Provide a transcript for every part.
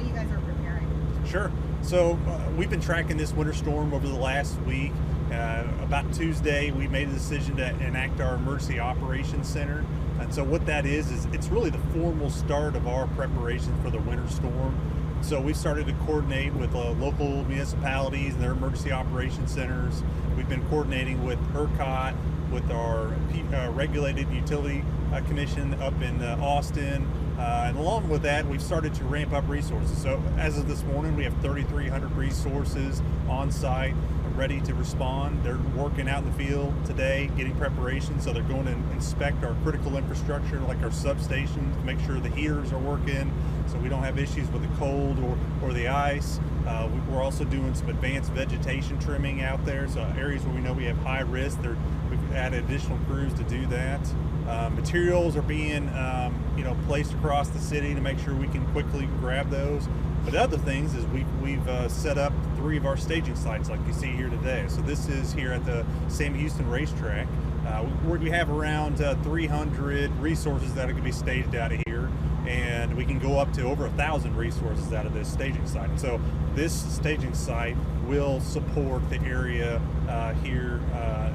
you guys are preparing. Sure. So we've been tracking this winter storm over the last week. About Tuesday, we made a decision to enact our emergency operations center. And so what that is it's really the formal start of our preparation for the winter storm. So we started to coordinate with local municipalities and their emergency operations centers. We've been coordinating with ERCOT, with our regulated utility commission up in Austin. And along with that, we've started to ramp up resources. So as of this morning, we have 3,300 resources on site ready to respond. They're working out in the field today, getting preparation. So they're going to inspect our critical infrastructure, like our substations, to make sure the heaters are working, so we don't have issues with the cold or the ice. We're also doing some advanced vegetation trimming out there. So areas where we know we have high risk, we've added additional crews to do that. Materials are being placed across the city to make sure we can quickly grab those. But the other things is we've set up 3 of our staging sites like you see here today. So this is here at the Sam Houston racetrack. We have around 300 resources that are going to be staged out of here, and we can go up to over 1,000 resources out of this staging site. And so this staging site will support the area here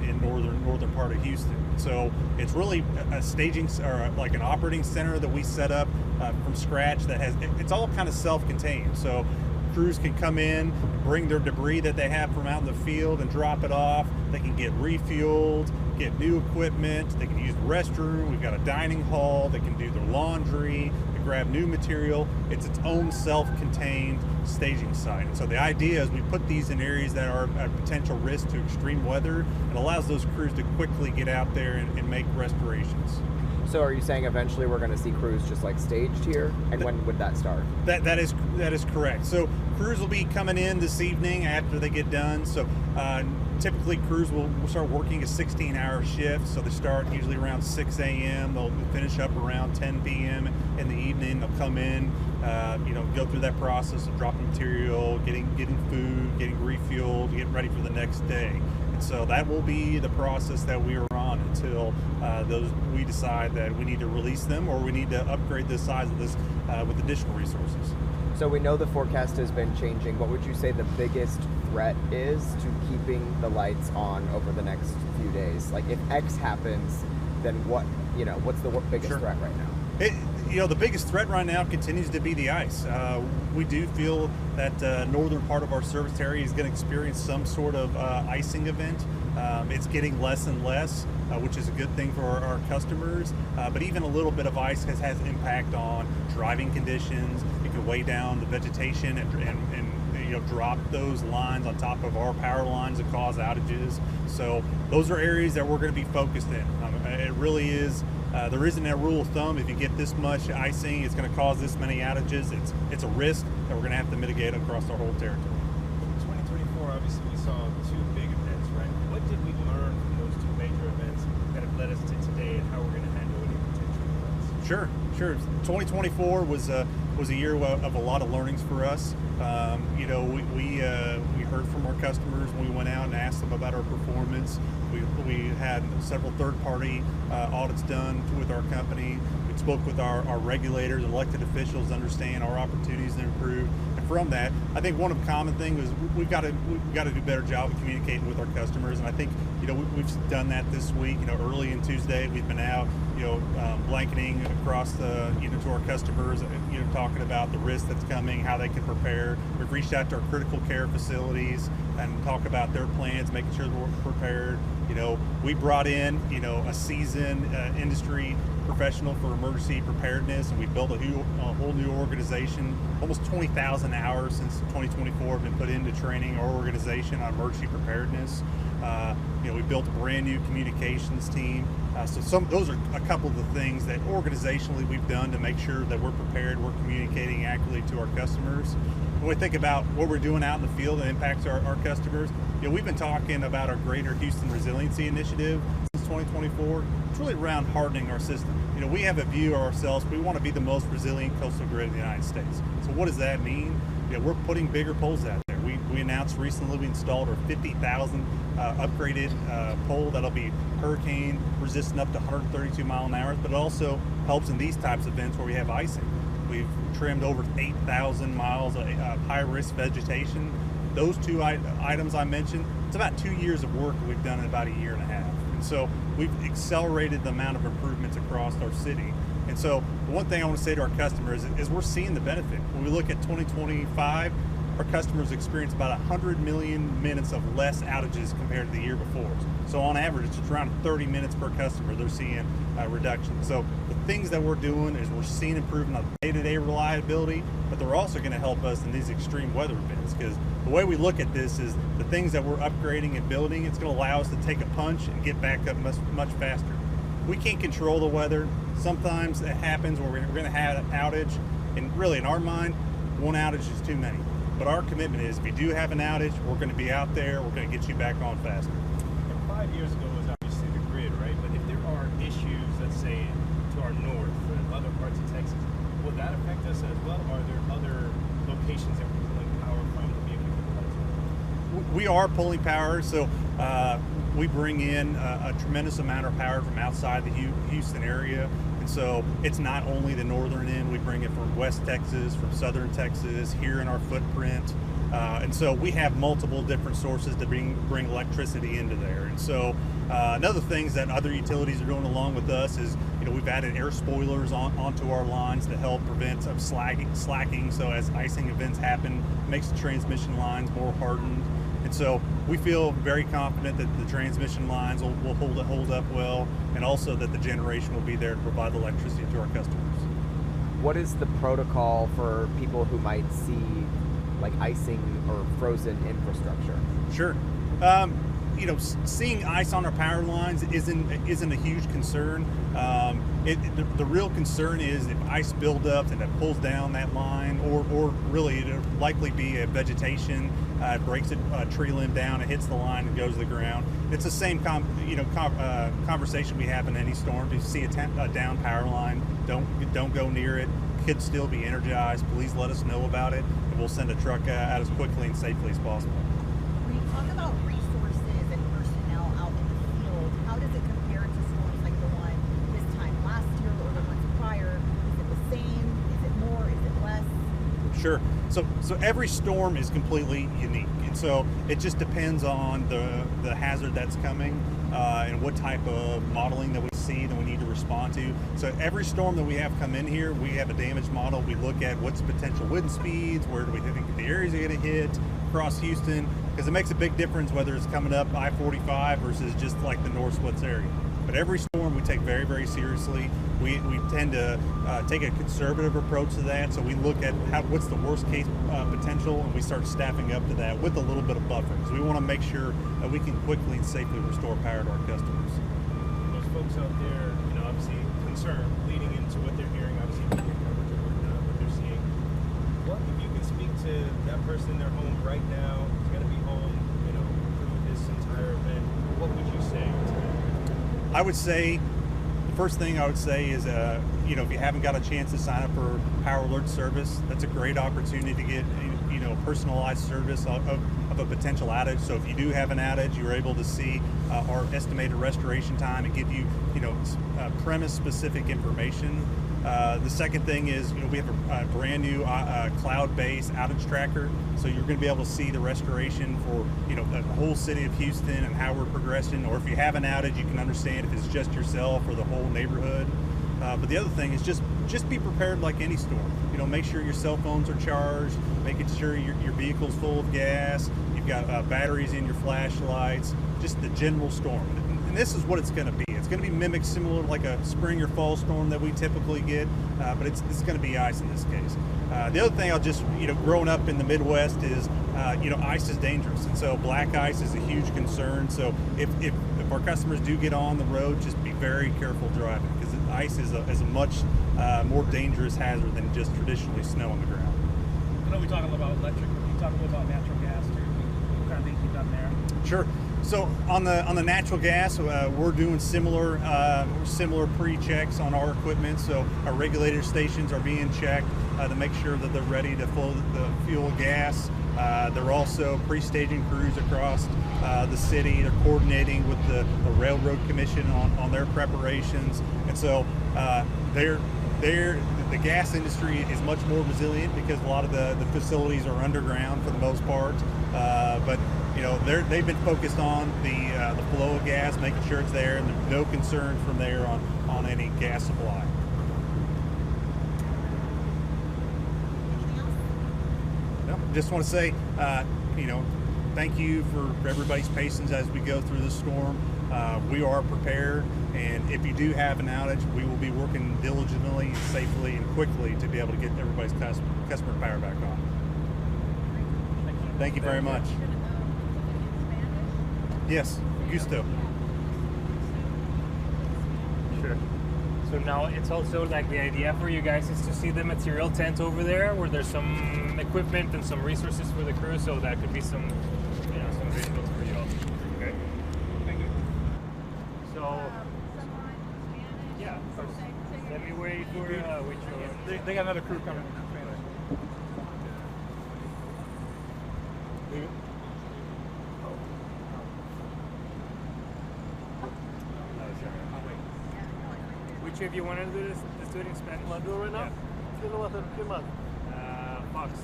in northern part of Houston. So it's really a staging or like an operating center that we set up from scratch that it's all kind of self-contained. So crews can come in, bring their debris that they have from out in the field and drop it off. They can get refueled, get new equipment, they can use the restroom, we've got a dining hall, they can do their laundry, they grab new material. It's its own self-contained staging site. And so the idea is we put these in areas that are a potential risk to extreme weather. It allows those crews to quickly get out there and make restorations. So are you saying eventually we're going to see crews just like staged here? And when would that start? That is correct. So crews will be coming in this evening after they get done. So typically crews will start working a 16-hour shift. So they start usually around 6 a.m. They'll finish up around 10 p.m. in the evening. They'll come in, go through that process of dropping material, getting food, getting refueled, getting ready for the next day. And so that will be the process that we are on until we decide that we need to release them or we need to upgrade the size of this with additional resources. So we know the forecast has been changing. What would you say the biggest threat is to keeping the lights on over the next few days? Like if X happens, then what's the biggest threat right now? The biggest threat right now continues to be the ice. We do feel that northern part of our service area is going to experience some sort of icing event. It's getting less and less, which is a good thing for our customers. But even a little bit of ice has impact on driving conditions. It can weigh down the vegetation and drop those lines on top of our power lines and cause outages. So those are areas that we're going to be focused in. It really is. There isn't a rule of thumb. If you get this much icing, it's going to cause this many outages. It's a risk that we're going to have to mitigate across our whole territory. In 2024, obviously, we saw 2 big events, right? What did we learn from those 2 major events that have led us to today, and how we're going to handle any potential events? Sure. 2024 was a year of a lot of learnings for us. We heard from our customers when we went out and asked them about our performance. We had several third-party audits done with our company. We spoke with our regulators, elected officials, to understand our opportunities to improve. And from that, I think one of the common things was we've got to do a better job of communicating with our customers. And I think we've done that this week. Early in Tuesday, we've been out blanketing across to our customers, talking about the risk that's coming, how they can prepare. We've reached out to our critical care facilities and talk about their plans, making sure that we're prepared. We brought in, a seasoned industry professional for emergency preparedness, and we built a whole new organization. Almost 20,000 hours since 2024 have been put into training our organization on emergency preparedness. We built a brand new communications team. So those are a couple of the things that organizationally we've done to make sure that we're prepared, we're communicating accurately to our customers. When we think about what we're doing out in the field that impacts our customers, we've been talking about our Greater Houston Resiliency Initiative since 2024. It's really around hardening our system. We have a view of ourselves. We want to be the most resilient coastal grid in the United States. So what does that mean? We're putting bigger poles out there. We announced recently we installed our 50,000 upgraded pole that'll be hurricane resistant up to 132 mile an hour, but it also helps in these types of events where we have icing. We've trimmed over 8,000 miles of high-risk vegetation. Those two items I mentioned, it's about 2 years of work that we've done in about a year and a half. And so we've accelerated the amount of improvements across our city. And so one thing I want to say to our customers is we're seeing the benefit. When we look at 2025, our customers experience about 100 million minutes of less outages compared to the year before. So on average, it's around 30 minutes per customer they're seeing a reduction. So the things that we're doing is we're seeing improvement on day-to-day reliability, but they're also going to help us in these extreme weather events, because the way we look at this is the things that we're upgrading and building, it's going to allow us to take a punch and get back up much faster. We can't control the weather. Sometimes it happens where we're going to have an outage, and really in our mind, one outage is too many. But our commitment is if you do have an outage, we're going to be out there, we're going to get you back on faster. And 5 years ago was obviously the grid, right? But if there are issues, let's say, to our north or other parts of Texas, will that affect us as well? Are there other locations that we're pulling power from to be able to get the lights on? We are pulling power, so we bring in a tremendous amount of power from outside the Houston area. And so it's not only the northern end, we bring it from West Texas, from southern Texas, here in our footprint. And so we have multiple different sources to bring electricity into there. And so another things that other utilities are doing along with us is, we've added air spoilers onto our lines to help prevent some slacking. So as icing events happen, it makes the transmission lines more hardened. And so we feel very confident that the transmission lines will hold up well, and also that the generation will be there to provide the electricity to our customers. What is the protocol for people who might see like icing or frozen infrastructure? Sure. Seeing ice on our power lines isn't a huge concern. The real concern is if ice buildups and it pulls down that line, or really it'll likely be a vegetation, it breaks a tree limb down, it hits the line and goes to the ground. It's the same conversation we have in any storm. If you see a down power line, don't go near it. Could still be energized. Please let us know about it, and we'll send a truck out as quickly and safely as possible. When you talk about resources and personnel out in the field, how does it compare to storms like the one this time last year or the ones prior? Is it the same? Is it more? Is it less? Sure. So every storm is completely unique, and so it just depends on the hazard that's coming and what type of modeling that we see that we need to respond to. So every storm that we have come in here, we have a damage model. We look at what's potential wind speeds, where do we think the areas are going to hit across Houston, because it makes a big difference whether it's coming up I-45 versus just like the North Splits area. But every storm we take very, very seriously. We tend to take a conservative approach to that. So we look at what's the worst case potential, and we start staffing up to that with a little bit of buffer, because we want to make sure that we can quickly and safely restore power to our customers. Those folks out there, obviously concerned leading into what they're hearing, obviously media coverage of what they're seeing. What if you can speak to that person in their home right now, who's going to be home, through this entire event? What would you say to them? I would say, the first thing I would say is, if you haven't got a chance to sign up for Power Alert service, that's a great opportunity to get, personalized service of a potential outage. So if you do have an outage, you're able to see our estimated restoration time and give you, premise-specific information. The second thing is, we have a brand new cloud-based outage tracker, so you're going to be able to see the restoration for, the whole city of Houston and how we're progressing. Or if you have an outage, you can understand if it's just yourself or the whole neighborhood. But the other thing is just be prepared like any storm. Make sure your cell phones are charged, making sure your vehicle's full of gas, you've got batteries in your flashlights, just the general storm. And this is what it's going to be. It's going to be mimicked similar to like a spring or fall storm that we typically get, but it's going to be ice in this case. The other thing I'll just, growing up in the Midwest is, ice is dangerous. And so black ice is a huge concern. So if our customers do get on the road, just be very careful driving, because ice is a much more dangerous hazard than just traditionally snow on the ground. I know we talk a little about electric, but you talk a little about natural gas too. What kind of things you've done there? Sure. So on the natural gas, we're doing similar pre-checks on our equipment. So our regulator stations are being checked to make sure that they're ready to fill the fuel gas. They're also pre-staging crews across the city. They're coordinating with the Railroad Commission on their preparations, and so the gas industry is much more resilient because a lot of the facilities are underground for the most part. But you know, they've been focused on the flow of gas, making sure it's there, and there's no concerns from there on any gas supply. Anything else? No, just want to say, you know, thank you for everybody's patience as we go through this storm. We are prepared, and if you do have an outage, we will be working diligently, safely, and quickly to be able to get everybody's customer power back on. Thank you very much. Yes, gusto. Sure. So now it's also like the idea for you guys is to see the material tent over there where there's some equipment and some resources for the crew, so that could be some, you know, some visuals for you all. Okay. Thank you. So, yeah, first, let me wait for which They got another crew coming. Which of you want to do this? Let's do it in Spanish. Want to do it right now? ¿Quién lo va a hacer? ¿Quién más? Fox.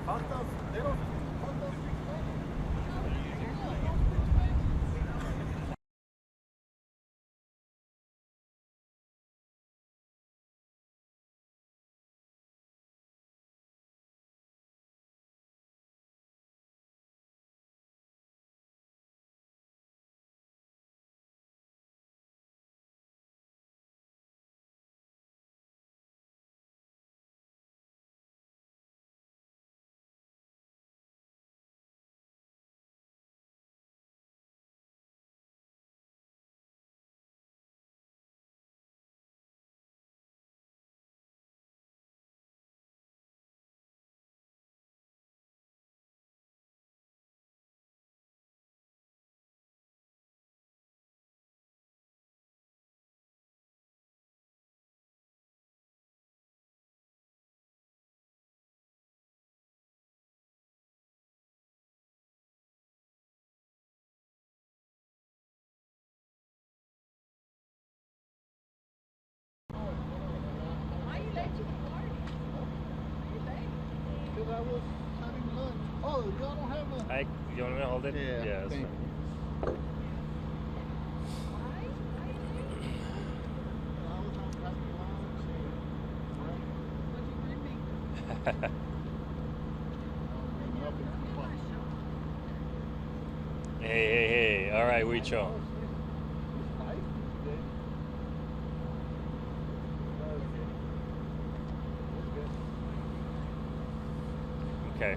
¿Faltas? ¿Pero? ¿Faltas? Because I was having lunch. Oh, y'all don't have lunch? You want me to hold it? Yeah, that's thank fine. I was on happy lunch and Hey. All right, Wicho. Okay.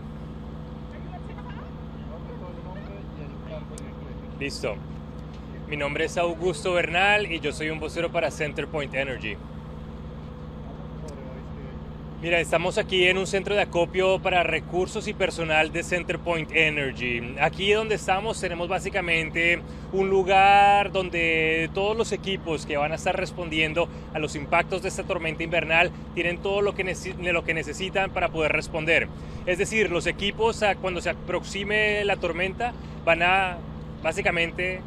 Listo. Mi nombre es Augusto Bernal y yo soy un vocero para CenterPoint Energy. Mira, estamos aquí en un centro de acopio para recursos y personal de CenterPoint Energy. Aquí donde estamos tenemos básicamente un lugar donde todos los equipos que van a estar respondiendo a los impactos de esta tormenta invernal tienen todo lo que necesitan para poder responder. Es decir, los equipos cuando se aproxime la tormenta van a básicamente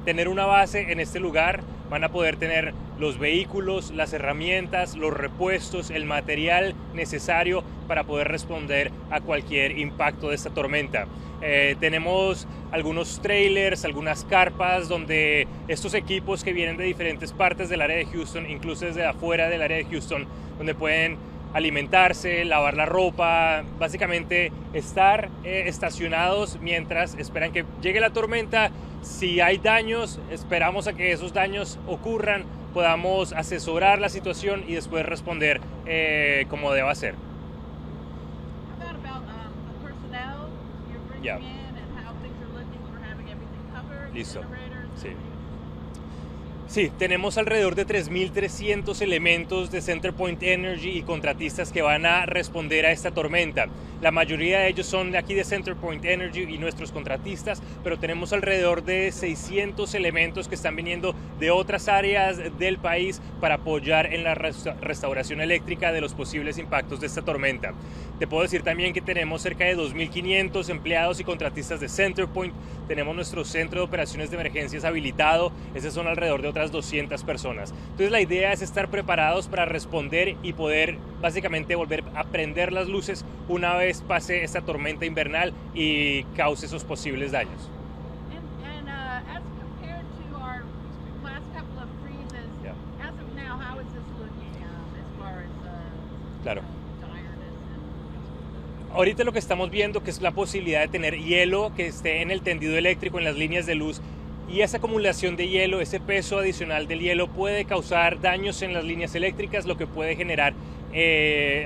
tener una base en este lugar, van a poder tener los vehículos, las herramientas, los repuestos, el material necesario para poder responder a cualquier impacto de esta tormenta. Tenemos algunos trailers, algunas carpas donde estos equipos que vienen de diferentes partes del área de Houston, incluso desde afuera del área de Houston, donde pueden alimentarse, lavar la ropa, básicamente estar estacionados mientras esperan que llegue la tormenta. Si hay daños, esperamos a que esos daños ocurran, podamos asesorar la situación y después responder como deba ser. Yeah. Listo. Sí. Sí, tenemos alrededor de 3.300 elementos de CenterPoint Energy y contratistas que van a responder a esta tormenta. La mayoría de ellos son de aquí de CenterPoint Energy y nuestros contratistas, pero tenemos alrededor de 600 elementos que están viniendo de otras áreas del país para apoyar en la restauración eléctrica de los posibles impactos de esta tormenta. Te puedo decir también que tenemos cerca de 2.500 empleados y contratistas de CenterPoint. Tenemos nuestro centro de operaciones de emergencias habilitado. Esos son alrededor de otras otras 200 personas. Entonces la idea es estar preparados para responder y poder básicamente volver a prender las luces una vez pase esta tormenta invernal y cause esos posibles daños. And as compared to our last couple of freezes, Yeah. as of now, how is this looking as far as Claro. direness and Ahorita lo que estamos viendo que es la posibilidad de tener hielo que esté en el tendido eléctrico, en las líneas de luz, y esa acumulación de hielo, ese peso adicional del hielo puede causar daños en las líneas eléctricas, lo que puede generar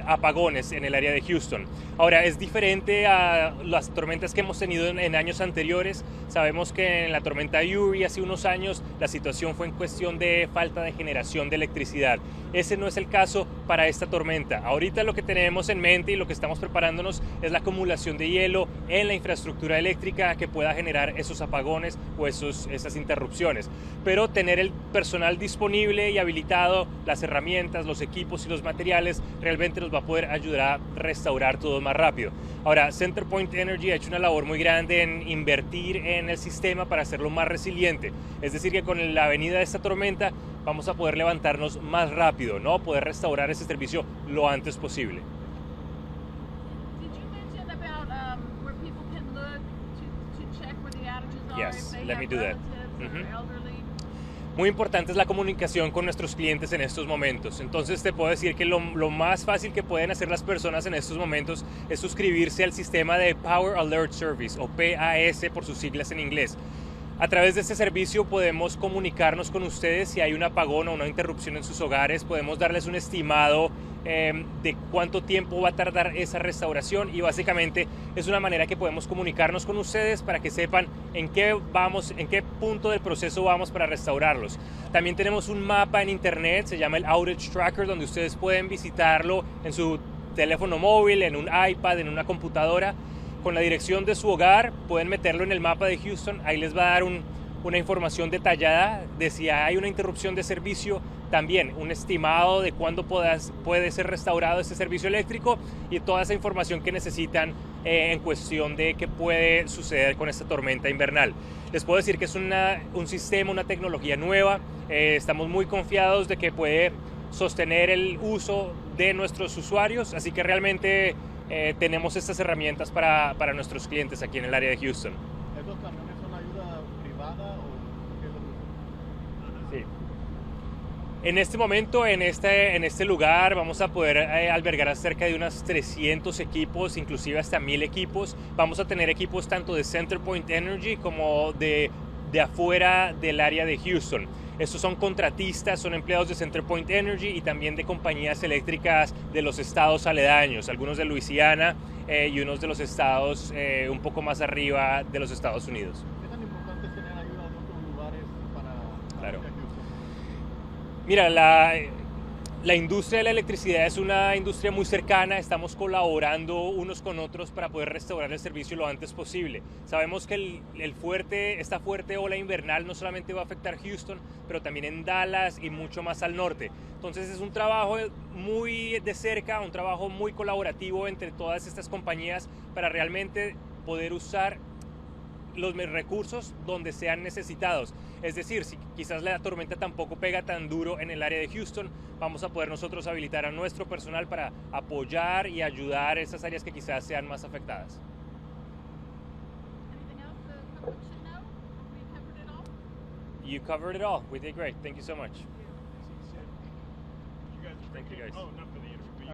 apagones en el área de Houston. Ahora, es diferente a las tormentas que hemos tenido en años anteriores. Sabemos que en la tormenta Uri hace unos años la situación fue en cuestión de falta de generación de electricidad. Ese no es el caso para esta tormenta. Ahorita lo que tenemos en mente y lo que estamos preparándonos es la acumulación de hielo en la infraestructura eléctrica que pueda generar esos apagones o esas interrupciones. Pero tener el personal disponible y habilitado, las herramientas, los equipos y los materiales realmente nos va a poder ayudar a restaurar todo más rápido. Ahora, CenterPoint Energy ha hecho una labor muy grande en invertir en el sistema para hacerlo más resiliente. Es decir, que con la venida de esta tormenta vamos a poder levantarnos más rápido, ¿no? Poder restaurar ese servicio lo antes posible. did you mention about where people can look to check where the outages are? Yes, if they let have me do that. relatives or elderly? Muy importante es la comunicación con nuestros clientes en estos momentos. Entonces te puedo decir que lo más fácil que pueden hacer las personas en estos momentos es suscribirse al sistema de Power Alert Service o PAS por sus siglas en inglés. A través de este servicio podemos comunicarnos con ustedes si hay un apagón o una interrupción en sus hogares, podemos darles un estimado de cuánto tiempo va a tardar esa restauración y básicamente es una manera que podemos comunicarnos con ustedes para que sepan en qué punto del proceso vamos para restaurarlos. También tenemos un mapa en internet, se llama el Outage Tracker, donde ustedes pueden visitarlo en su teléfono móvil, en un iPad, en una computadora. Con la dirección de su hogar pueden meterlo en el mapa de Houston, ahí les va a dar una información detallada de si hay una interrupción de servicio, también un estimado de cuándo puede ser restaurado este servicio eléctrico y toda esa información que necesitan en cuestión de qué puede suceder con esta tormenta invernal. Les puedo decir que es un sistema, una tecnología nueva, estamos muy confiados de que puede sostener el uso de nuestros usuarios, así que realmente tenemos estas herramientas para nuestros clientes aquí en el área de Houston. ¿Estos camiones son ayuda privada o qué es lo que...? Sí. En este momento, en este lugar, vamos a poder albergar a cerca de unos 300 equipos, inclusive hasta 1000 equipos. Vamos a tener equipos tanto de CenterPoint Energy como de afuera del área de Houston. Estos son contratistas, son empleados de CenterPoint Energy y también de compañías eléctricas de los estados aledaños, algunos de Luisiana y unos de los estados un poco más arriba de los Estados Unidos. ¿Qué tan importante es tener ayuda de otros lugares para Claro. Houston? Mira, la industria de la electricidad es una industria muy cercana, estamos colaborando unos con otros para poder restaurar el servicio lo antes posible. Sabemos que esta fuerte ola invernal no solamente va a afectar Houston, pero también en Dallas y mucho más al norte. Entonces es un trabajo muy de cerca, un trabajo muy colaborativo entre todas estas compañías para realmente poder usar los recursos donde sean necesitados. Es decir, si quizás la tormenta tampoco pega tan duro en el área de Houston, vamos a poder nosotros habilitar a nuestro personal para apoyar y ayudar a esas áreas que quizás sean más afectadas. Anything else the public should know? We covered it all? You covered it all. We did great. Thank you so much. You guys are Thank you, guys. Oh, no.